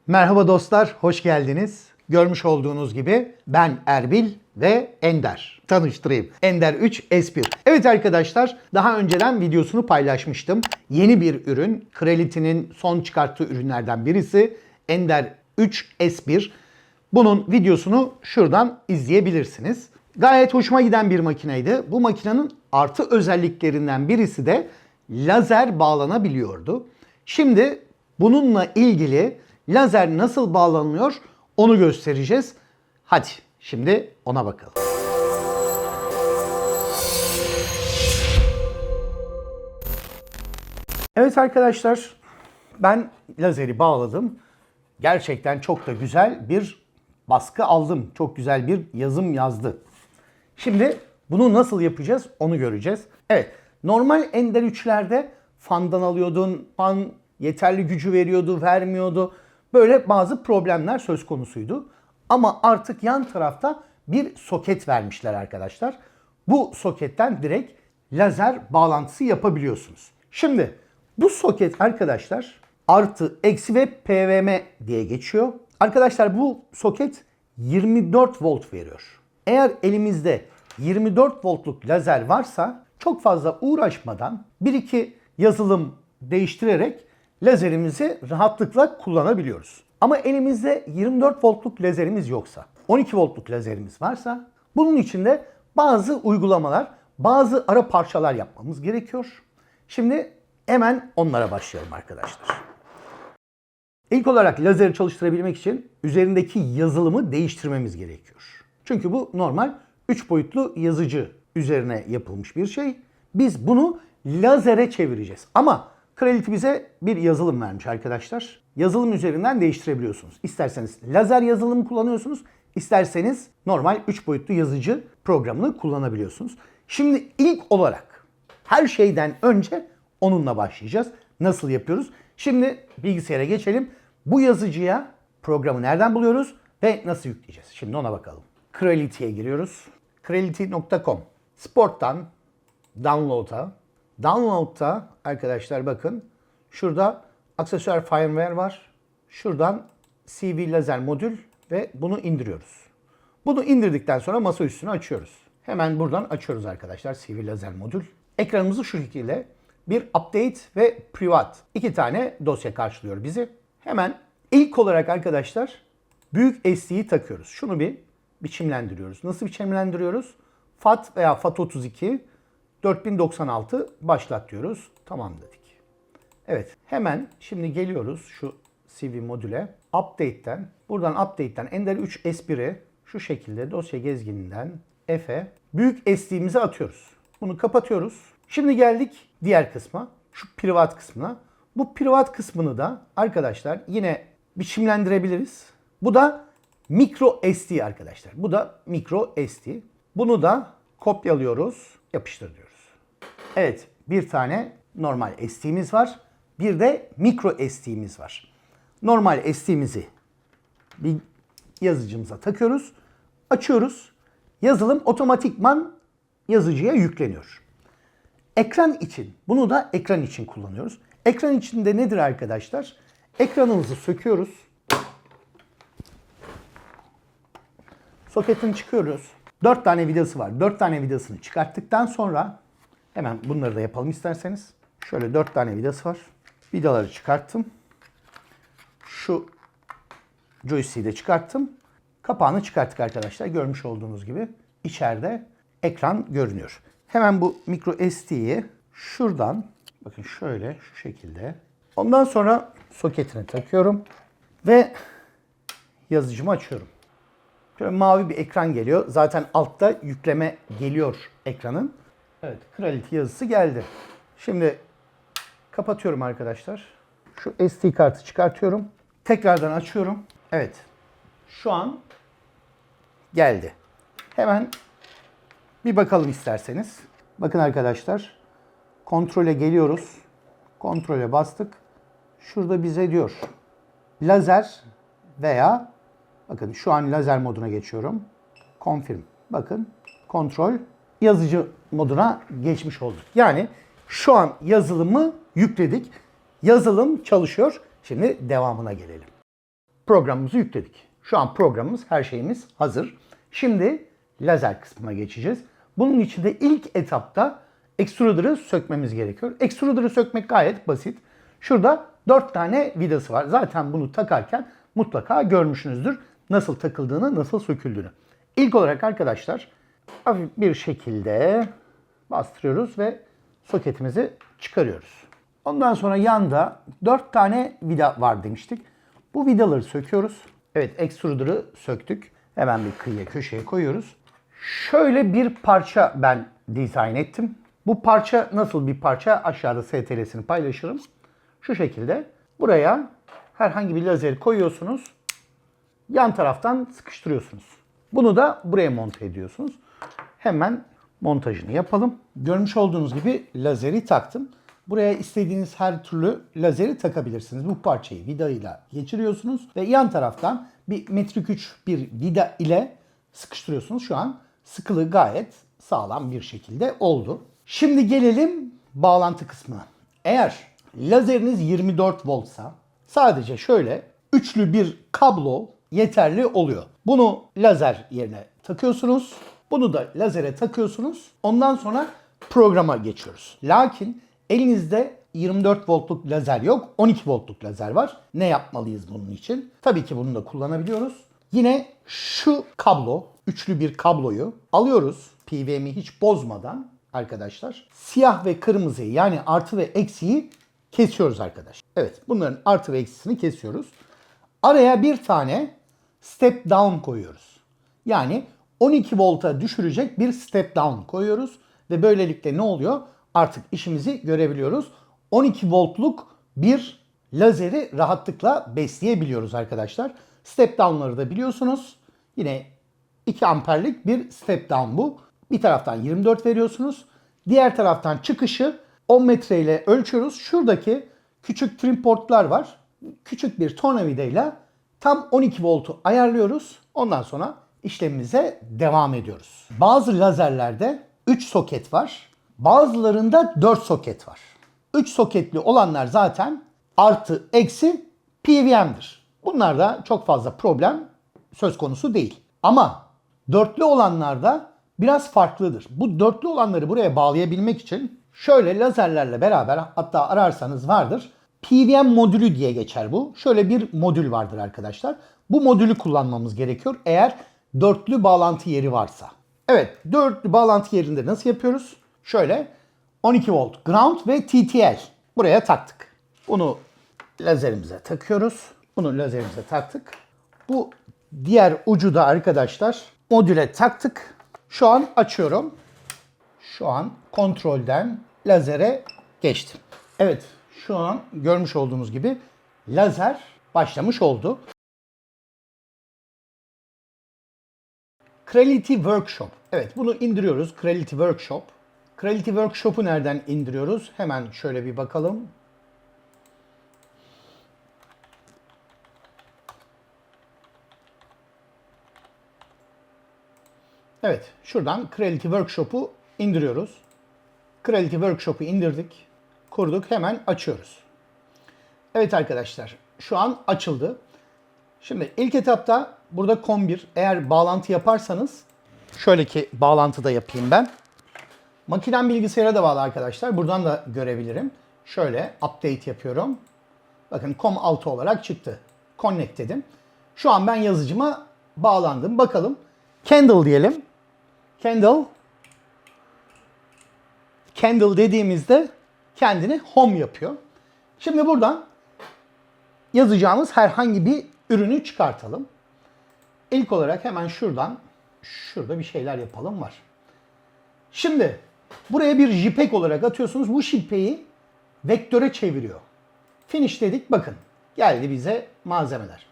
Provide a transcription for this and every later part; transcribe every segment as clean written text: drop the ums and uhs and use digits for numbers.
Merhaba dostlar, hoş geldiniz. Görmüş olduğunuz gibi ben Erbil ve Ender. Tanıştırayım. Ender 3 S1. Evet arkadaşlar, daha önceden videosunu paylaşmıştım. Yeni bir ürün, Creality'nin son çıkarttığı ürünlerden birisi Ender 3 S1. Bunun videosunu şuradan izleyebilirsiniz. Gayet hoşuma giden bir makineydi. Bu makinenin artı özelliklerinden birisi de lazer bağlanabiliyordu. Şimdi bununla ilgili lazer nasıl bağlanıyor onu göstereceğiz. Hadi şimdi ona bakalım. Evet arkadaşlar, ben lazeri bağladım. Gerçekten çok da güzel bir baskı aldım. Çok güzel bir yazım yazdı. Şimdi bunu nasıl yapacağız onu göreceğiz. Evet, normal Ender 3'lerde fandan alıyordun, fan yeterli gücü veriyordu, vermiyordu. Böyle bazı problemler söz konusuydu. Ama artık yan tarafta bir soket vermişler arkadaşlar. Bu soketten direkt lazer bağlantısı yapabiliyorsunuz. Şimdi bu soket arkadaşlar artı, eksi ve PWM diye geçiyor. Arkadaşlar bu soket 24 volt veriyor. Eğer elimizde 24 voltluk lazer varsa çok fazla uğraşmadan 1-2 yazılım değiştirerek lazerimizi rahatlıkla kullanabiliyoruz. Ama elimizde 24 voltluk lazerimiz yoksa, 12 voltluk lazerimiz varsa bunun için de bazı uygulamalar, bazı ara parçalar yapmamız gerekiyor. Şimdi hemen onlara başlayalım arkadaşlar. İlk olarak lazeri çalıştırabilmek için üzerindeki yazılımı değiştirmemiz gerekiyor. Çünkü bu normal 3 boyutlu yazıcı üzerine yapılmış bir şey. Biz bunu lazere çevireceğiz. Ama Creality bize bir yazılım vermiş arkadaşlar. Yazılım üzerinden değiştirebiliyorsunuz. İsterseniz lazer yazılımı kullanıyorsunuz, isterseniz normal 3 boyutlu yazıcı programını kullanabiliyorsunuz. Şimdi ilk olarak her şeyden önce onunla başlayacağız. Nasıl yapıyoruz? Şimdi bilgisayara geçelim. Bu yazıcıya programı nereden buluyoruz ve nasıl yükleyeceğiz? Şimdi ona bakalım. Creality'ye giriyoruz. Creality.com. Sport'tan Download'a. Download'da arkadaşlar bakın şurada aksesuar firmware var. Şuradan CV lazer modül ve bunu indiriyoruz. Bunu indirdikten sonra masa üstünü açıyoruz. Hemen buradan açıyoruz arkadaşlar CV lazer modül. Ekranımızı şu şekilde bir update ve privat 2 tane dosya karşılıyor bizi. Hemen ilk olarak arkadaşlar büyük SD'yi takıyoruz. Şunu bir biçimlendiriyoruz. Nasıl biçimlendiriyoruz? FAT veya FAT32 4096 başlat diyoruz. Tamam dedik. Evet, hemen şimdi geliyoruz şu CV modüle. Buradan Ender 3 S1'i şu şekilde dosya gezgininden F'e büyük SD'mizi atıyoruz. Bunu kapatıyoruz. Şimdi geldik diğer kısma. Şu privat kısmına. Bu privat kısmını da arkadaşlar yine biçimlendirebiliriz. Bu da micro SD arkadaşlar. Bu da micro SD. Bunu da kopyalıyoruz, yapıştır diyoruz. Evet, bir tane normal SD'miz var. Bir de micro SD'miz var. Normal SD'mizi bir yazıcımıza takıyoruz. Açıyoruz. Yazılım otomatikman yazıcıya yükleniyor. Ekran için, bunu da ekran için kullanıyoruz. Ekran içinde nedir arkadaşlar? Ekranımızı söküyoruz. Soketini çıkıyoruz. 4 tane vidası var. 4 tane vidasını çıkarttıktan sonra hemen bunları da yapalım isterseniz. Şöyle 4 tane vidası var. Vidaları çıkarttım. Şu joystick'i de çıkarttım. Kapağını çıkarttık arkadaşlar. Görmüş olduğunuz gibi içeride ekran görünüyor. Hemen bu micro SD'yi şuradan bakın şöyle şu şekilde. Ondan sonra soketini takıyorum ve yazıcımı açıyorum. Şöyle mavi bir ekran geliyor. Zaten altta yükleme geliyor ekranın. Evet, Creality yazısı geldi. Şimdi kapatıyorum arkadaşlar. Şu SD kartı çıkartıyorum. Tekrardan açıyorum. Evet. Şu an geldi. Hemen bir bakalım isterseniz. Bakın arkadaşlar. Kontrole geliyoruz. Kontrole bastık. Şurada bize diyor lazer veya bakın şu an lazer moduna geçiyorum. Confirm. Bakın kontrol yazıcı moduna geçmiş olduk. Yani şu an yazılımı yükledik. Yazılım çalışıyor. Şimdi devamına gelelim. programımızı yükledik. Şu an programımız, her şeyimiz hazır. Şimdi lazer kısmına geçeceğiz. Bunun için de ilk etapta extruder'ı sökmemiz gerekiyor. Extruder'ı sökmek gayet basit. Şurada 4 tane vidası var. Zaten bunu takarken mutlaka görmüşsünüzdür nasıl takıldığını, nasıl söküldüğünü. İlk olarak arkadaşlar hafif bir şekilde bastırıyoruz ve soketimizi çıkarıyoruz. Ondan sonra yanda 4 tane vida var demiştik. Bu vidaları söküyoruz. Evet, extruder'ı söktük. Hemen bir kıyıya, köşeye koyuyoruz. Şöyle bir parça ben dizayn ettim. Bu parça nasıl bir parça? Aşağıda STL'sini paylaşırım. Şu şekilde buraya herhangi bir lazeri koyuyorsunuz. Yan taraftan sıkıştırıyorsunuz. Bunu da buraya monte ediyorsunuz. Hemen montajını yapalım. Görmüş olduğunuz gibi lazeri taktım. Buraya istediğiniz her türlü lazeri takabilirsiniz. Bu parçayı vidayla geçiriyorsunuz ve yan taraftan bir metrik 3 bir vida ile sıkıştırıyorsunuz. Şu an sıkılığı gayet sağlam bir şekilde oldu. Şimdi gelelim bağlantı kısmına. Eğer lazeriniz 24 voltsa sadece şöyle üçlü bir kablo yeterli oluyor. Bunu lazer yerine takıyorsunuz. Bunu da lazere takıyorsunuz. Ondan sonra programa geçiyoruz. Lakin elinizde 24 voltluk lazer yok, 12 voltluk lazer var. Ne yapmalıyız bunun için? Tabii ki bunu da kullanabiliyoruz. Yine şu kablo, üçlü bir kabloyu alıyoruz. PWM'i hiç bozmadan arkadaşlar. Siyah ve kırmızıyı, yani artı ve eksiği kesiyoruz arkadaşlar. Evet, bunların artı ve eksisini kesiyoruz. Araya bir tane step down koyuyoruz. Yani 12 volta düşürecek bir step down koyuyoruz. Ve böylelikle ne oluyor? Artık işimizi görebiliyoruz. 12 voltluk bir lazeri rahatlıkla besleyebiliyoruz arkadaşlar. Step down'ları da biliyorsunuz. Yine 2 amperlik bir step down bu. Bir taraftan 24 veriyorsunuz. Diğer taraftan çıkışı 10 metre ile ölçüyoruz. Şuradaki küçük trim portlar var. Küçük bir tornavidayla tam 12 voltu ayarlıyoruz. Ondan sonra işlemimize devam ediyoruz. Bazı lazerlerde 3 soket var. Bazılarında 4 soket var. 3 soketli olanlar zaten artı eksi PWM'dir. Bunlarda çok fazla problem söz konusu değil. Ama dörtlü olanlarda biraz farklıdır. Bu dörtlü olanları buraya bağlayabilmek için şöyle lazerlerle beraber, hatta ararsanız vardır, PWM modülü diye geçer bu. Şöyle bir modül vardır arkadaşlar. Bu modülü kullanmamız gerekiyor eğer dörtlü bağlantı yeri varsa. Evet, dörtlü bağlantı yerinde nasıl yapıyoruz? Şöyle 12 volt ground ve TTL buraya taktık. Bunu lazerimize takıyoruz. Bunu lazerimize taktık. Bu diğer ucu da arkadaşlar modüle taktık. Şu an açıyorum. Şu an kontrolden lazere geçtim. Evet, şu an görmüş olduğunuz gibi lazer başlamış oldu. Creality Workshop. Evet, bunu indiriyoruz. Creality Workshop. Creality Workshop'u nereden indiriyoruz? Hemen şöyle bir bakalım. Evet, şuradan Creality Workshop'u indiriyoruz. Creality Workshop'u indirdik. Kurduk, hemen açıyoruz. Evet arkadaşlar, şu an açıldı. Şimdi ilk etapta burada COM1, eğer bağlantı yaparsanız şöyle ki bağlantı da yapayım ben. Makinem bilgisayara da bağlı arkadaşlar. Buradan da görebilirim. Şöyle update yapıyorum. Bakın COM6 olarak çıktı. Connect dedim. Şu an ben yazıcıma bağlandım. Bakalım. Candle diyelim. Candle dediğimizde kendini home yapıyor. Şimdi buradan yazacağımız herhangi bir ürünü çıkartalım. İlk olarak hemen şurada bir şeyler yapalım var. Şimdi buraya bir JPEG olarak atıyorsunuz. Bu JPEG'i vektöre çeviriyor. Finish dedik, bakın. Geldi bize malzemeler.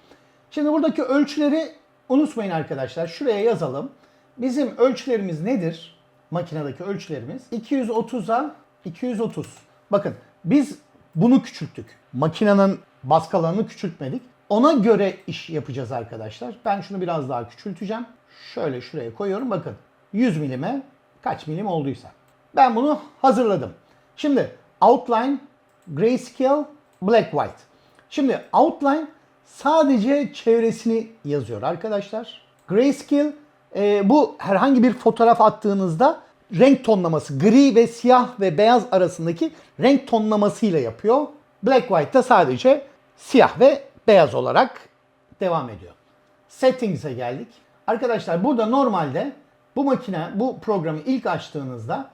Şimdi buradaki ölçüleri unutmayın arkadaşlar. Şuraya yazalım. Bizim ölçülerimiz nedir? Makinedeki ölçülerimiz 230'a 230. Bakın biz bunu küçülttük. Makinenin baskı alanını küçültmedik. Ona göre iş yapacağız arkadaşlar. Ben şunu biraz daha küçülteceğim. Şöyle şuraya koyuyorum. Bakın 100 milime kaç milim olduysa. Ben bunu hazırladım. Şimdi outline, grayscale, black white. Şimdi outline sadece çevresini yazıyor arkadaşlar. Grayscale bu herhangi bir fotoğraf attığınızda renk tonlaması, gri ve siyah ve beyaz arasındaki renk tonlamasıyla yapıyor. Black White da sadece siyah ve beyaz olarak devam ediyor. Settings'e geldik. Arkadaşlar burada normalde bu makine, bu programı ilk açtığınızda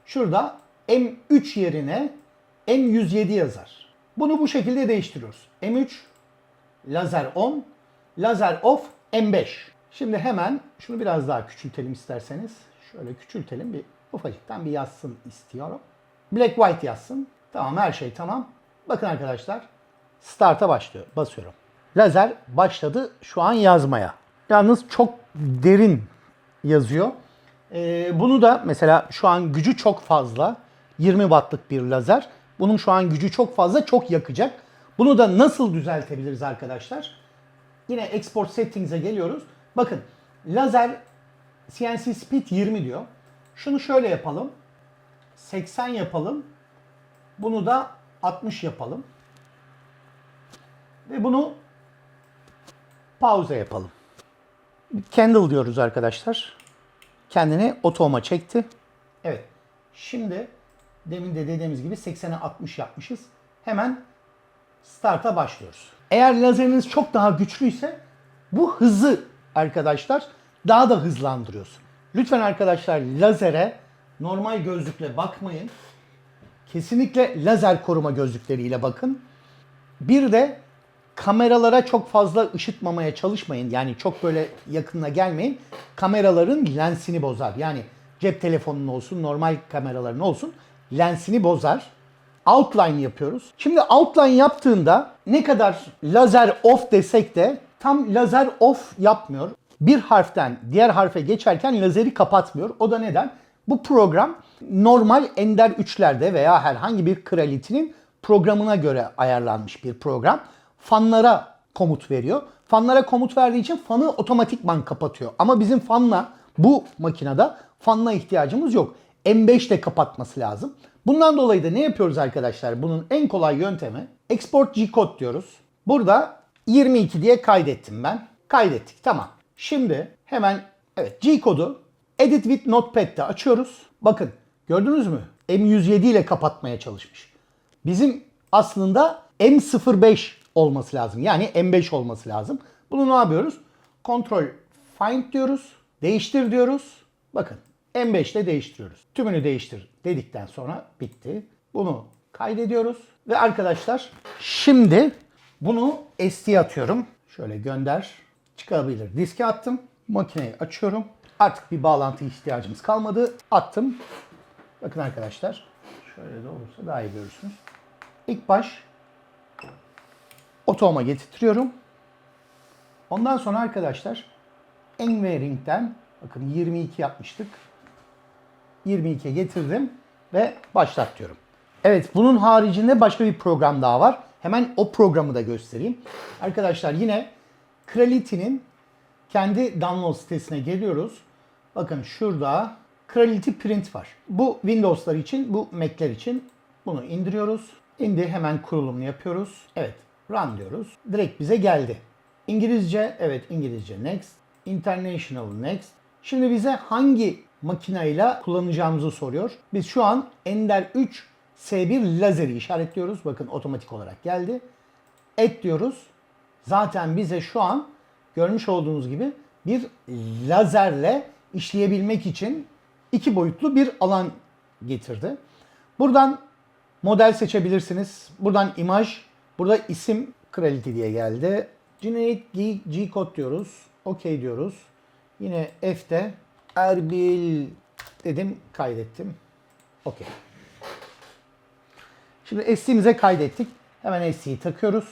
şurada M3 yerine M107 yazar. Bunu bu şekilde değiştiriyoruz. M3, lazer on, lazer off, M5. Şimdi hemen şunu biraz daha küçültelim isterseniz. Şöyle küçültelim, bir ufacıktan bir yazsın istiyorum. Black White yazsın. Tamam, her şey tamam. Bakın arkadaşlar, start'a başlıyor. Basıyorum. Lazer başladı şu an yazmaya. Yalnız çok derin yazıyor. Bunu da mesela şu an gücü çok fazla. 20 wattlık bir lazer. Bunun şu an gücü çok fazla, çok yakacak. Bunu da nasıl düzeltebiliriz arkadaşlar? Yine Export Settings'e geliyoruz. Bakın, lazer CNC Speed 20 diyor. Şunu şöyle yapalım. 80 yapalım. Bunu da 60 yapalım. Ve bunu pause yapalım. Candle diyoruz arkadaşlar. Kendini oto'ma çekti. Evet. Şimdi demin de dediğimiz gibi 80'e 60 yapmışız. Hemen start'a başlıyoruz. Eğer lazeriniz çok daha güçlüyse bu hızı arkadaşlar daha da hızlandırıyorsun. Lütfen arkadaşlar lazere normal gözlükle bakmayın. Kesinlikle lazer koruma gözlükleriyle bakın. Bir de kameralara çok fazla ışıtmamaya çalışmayın. Yani çok böyle yakınına gelmeyin. Kameraların lensini bozar. Yani cep telefonun olsun, normal kameraların olsun, lensini bozar. Outline yapıyoruz. Şimdi outline yaptığında ne kadar lazer off desek de tam lazer off yapmıyor. Bir harften diğer harfe geçerken lazeri kapatmıyor. O da neden? Bu program normal Ender 3'lerde veya herhangi bir Creality'nin programına göre ayarlanmış bir program. Fanlara komut veriyor. Fanlara komut verdiği için fanı otomatikman kapatıyor. Ama bizim fanla, bu makinede fanla ihtiyacımız yok. M5 ile kapatması lazım. Bundan dolayı da ne yapıyoruz arkadaşlar? Bunun en kolay yöntemi Export G-Code diyoruz. Burada 22 diye kaydettim ben. Kaydettik, tamam. Şimdi hemen evet G-Code'u Edit with Notepad'de açıyoruz. Bakın gördünüz mü? M107 ile kapatmaya çalışmış. Bizim aslında M05 olması lazım. Yani M5 olması lazım. Bunu ne yapıyoruz? Ctrl Find diyoruz. Değiştir diyoruz. Bakın M5 ile değiştiriyoruz. Tümünü değiştir dedikten sonra bitti. Bunu kaydediyoruz. Ve arkadaşlar şimdi bunu SD'ye atıyorum. Şöyle gönder. Çıkabilir. Diske attım. Makineyi açıyorum. Artık bir bağlantı ihtiyacımız kalmadı. Attım. Bakın arkadaşlar. Şöyle de olursa daha iyi görürsünüz. İlk baş oto'ma getirtiyorum. Ondan sonra arkadaşlar Engineering'den bakın 22 yapmıştık. 22'ye getirdim ve başlat diyorum. Evet, bunun haricinde başka bir program daha var. Hemen o programı da göstereyim. Arkadaşlar yine Creality'nin kendi download sitesine geliyoruz. Bakın şurada Creality Print var. Bu Windows'lar için, bu Mac'ler için bunu indiriyoruz. Hemen kurulumunu yapıyoruz. Evet, run diyoruz. Direkt bize geldi. İngilizce, evet İngilizce next. International next. Şimdi bize hangi makineyle kullanacağımızı soruyor. Biz şu an Ender 3 S1 lazeri işaretliyoruz. Bakın otomatik olarak geldi. Add diyoruz. Zaten bize şu an görmüş olduğunuz gibi bir lazerle işleyebilmek için 2 boyutlu bir alan getirdi. Buradan model seçebilirsiniz. Buradan imaj, burada isim Creality diye geldi. Generate G-Code diyoruz. OK diyoruz. Yine F'de Erbil dedim, kaydettim. OK. Şimdi SD'mize kaydettik. Hemen SD'yi takıyoruz.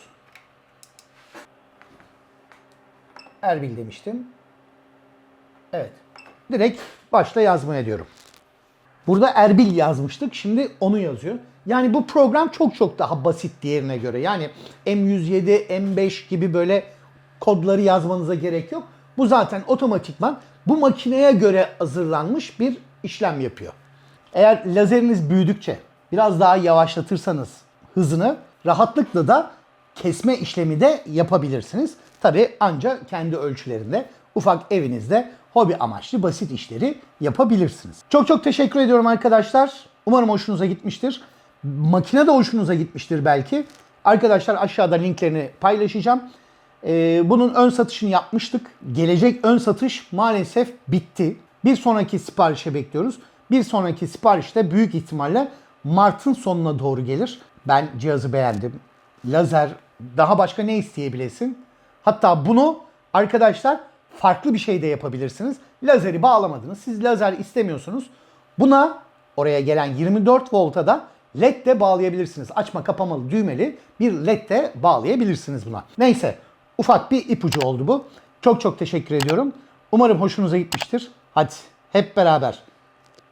Erbil demiştim. Evet. Direkt başla yazmaya diyorum. Burada Erbil yazmıştık. Şimdi onu yazıyor. Yani bu program çok daha basit diğerine göre. Yani M107, M5 gibi böyle kodları yazmanıza gerek yok. Bu zaten otomatikman bu makineye göre hazırlanmış bir işlem yapıyor. Eğer lazeriniz büyüdükçe biraz daha yavaşlatırsanız hızını rahatlıkla da kesme işlemi de yapabilirsiniz. Tabii ancak kendi ölçülerinde, ufak evinizde hobi amaçlı basit işleri yapabilirsiniz. Çok çok teşekkür ediyorum arkadaşlar. Umarım hoşunuza gitmiştir. Makine de hoşunuza gitmiştir belki. Arkadaşlar aşağıda linklerini paylaşacağım. Bunun ön satışını yapmıştık. Gelecek ön satış maalesef bitti. Bir sonraki siparişe bekliyoruz. Bir sonraki sipariş de büyük ihtimalle Mart'ın sonuna doğru gelir. Ben cihazı beğendim. Lazer, daha başka ne isteyebilirsin? Hatta bunu arkadaşlar farklı bir şey de yapabilirsiniz. Lazeri bağlamadınız. Siz lazer istemiyorsunuz. Buna, oraya gelen 24 volta da LED de bağlayabilirsiniz. Açma kapamalı düğmeli bir LED de bağlayabilirsiniz buna. Neyse, ufak bir ipucu oldu bu. Çok çok teşekkür ediyorum. Umarım hoşunuza gitmiştir. Hadi hep beraber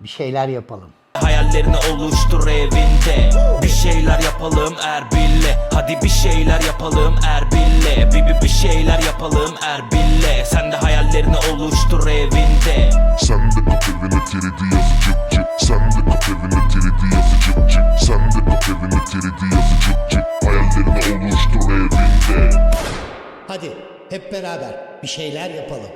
bir şeyler yapalım. Hayallerini oluştur evinde. Bir şeyler yapalım Erbil'le. Hadi bir şeyler yapalım Erbil'le. Bir şeyler yapalım Erbil'le. Sen de hayallerini oluştur evinde. Sen de kap evine 3D yazı cık cık. Sen de kap evine 3D yazı cık cık. Sen de kap evine 3D yazı cık cık. Hayallerini oluştur evinde. Hadi hep beraber bir şeyler yapalım.